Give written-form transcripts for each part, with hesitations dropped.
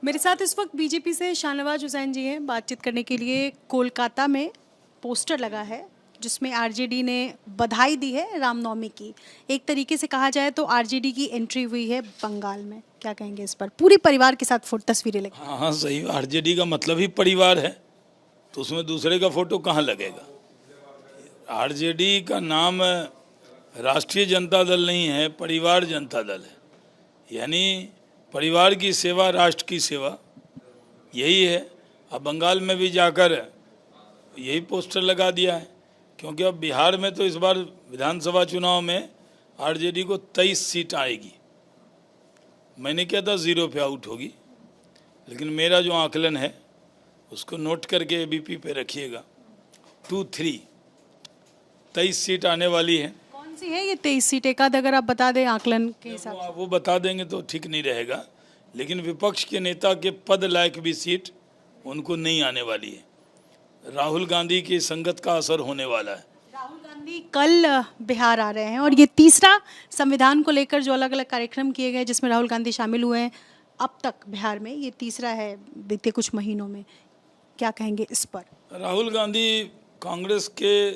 मेरे साथ इस वक्त बीजेपी से शाहनवाज हुसैन जी हैं बातचीत करने के लिए। कोलकाता में पोस्टर लगा है जिसमें आरजेडी ने बधाई दी है रामनवमी की। एक तरीके से कहा जाए तो आरजेडी की एंट्री हुई है बंगाल में। क्या कहेंगे इस पर? पूरी परिवार के साथ तस्वीरें लेकर। हाँ हाँ सही, आरजेडी का मतलब ही परिवार है, तो उसमें दूसरे का फोटो कहाँ लगेगा। आरजेडी का नाम राष्ट्रीय जनता दल नहीं है, परिवार जनता दल है। यानी परिवार की सेवा, राष्ट्र की सेवा, यही है। अब बंगाल में भी जाकर यही पोस्टर लगा दिया है, क्योंकि अब बिहार में तो इस बार विधानसभा चुनाव में आरजेडी को 23 सीट आएगी। मैंने क्या था 0 पे आउट होगी, लेकिन मेरा जो आकलन है उसको नोट करके एबीपी पे रखिएगा। 23 सीट आने वाली है। कौन सी है ये 23 सीट? एक आध अगर आप बता दें आकलन के हिसाब से। वो बता देंगे तो ठीक नहीं रहेगा, लेकिन विपक्ष के नेता के पद लायक भी सीट उनको नहीं आने वाली है। राहुल गांधी की संगत का असर होने वाला है। राहुल गांधी कल बिहार आ रहे हैं और ये तीसरा संविधान को लेकर जो अलग अलग कार्यक्रम किए गए जिसमें राहुल गांधी शामिल हुए हैं अब तक बिहार में, ये तीसरा है बीते कुछ महीनों में। क्या कहेंगे इस पर? राहुल गांधी कांग्रेस के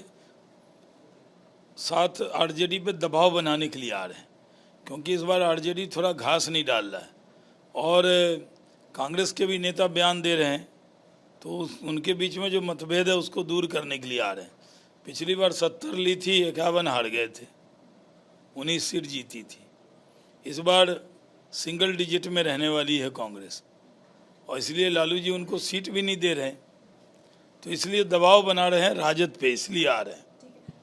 साथ आरजेडी पे दबाव बनाने के लिए आ रहे हैं, क्योंकि इस बार आरजेडी थोड़ा घास नहीं डाल रहा है और कांग्रेस के भी नेता बयान दे रहे हैं, तो उनके बीच में जो मतभेद है उसको दूर करने के लिए आ रहे हैं। पिछली बार 70 ली थी, 51 हार गए थे, 19 सीट जीती थी। इस बार सिंगल डिजिट में रहने वाली है कांग्रेस, और इसलिए लालू जी उनको सीट भी नहीं दे रहे हैं, तो इसलिए दबाव बना रहे हैं राजद पे, इसलिए आ रहे हैं।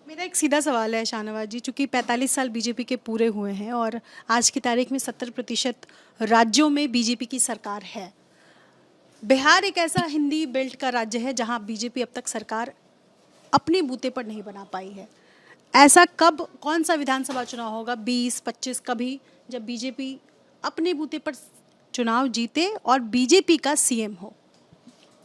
मेरा एक सीधा सवाल है शाहनवाज जी, चूँकि 45 साल बीजेपी के पूरे हुए हैं और आज की तारीख में 70% राज्यों में बीजेपी की सरकार है। बिहार एक ऐसा हिंदी बेल्ट का राज्य है जहां बीजेपी अब तक सरकार अपने बूते पर नहीं बना पाई है। ऐसा कब, कौन सा विधानसभा चुनाव होगा 20-25 कभी, जब बीजेपी अपने बूते पर चुनाव जीते और बीजेपी का सीएम हो?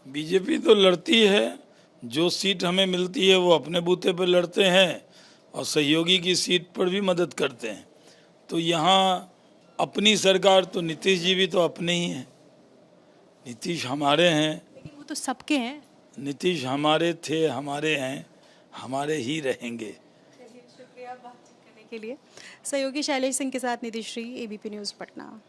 बीजेपी तो लड़ती है, जो सीट हमें मिलती है वो अपने बूते पर लड़ते हैं और सहयोगी की सीट पर भी मदद करते हैं। तो यहाँ अपनी सरकार तो नीतीश जी भी तो अपने ही हैं। नीतीश हमारे हैं, लेकिन वो तो सबके हैं। नीतीश हमारे थे, हमारे हैं, हमारे ही रहेंगे। शुक्रिया बातचीत करने के लिए। सहयोगी शैलेश सिंह के साथ नितिश्री, एबीपी न्यूज़ पटना।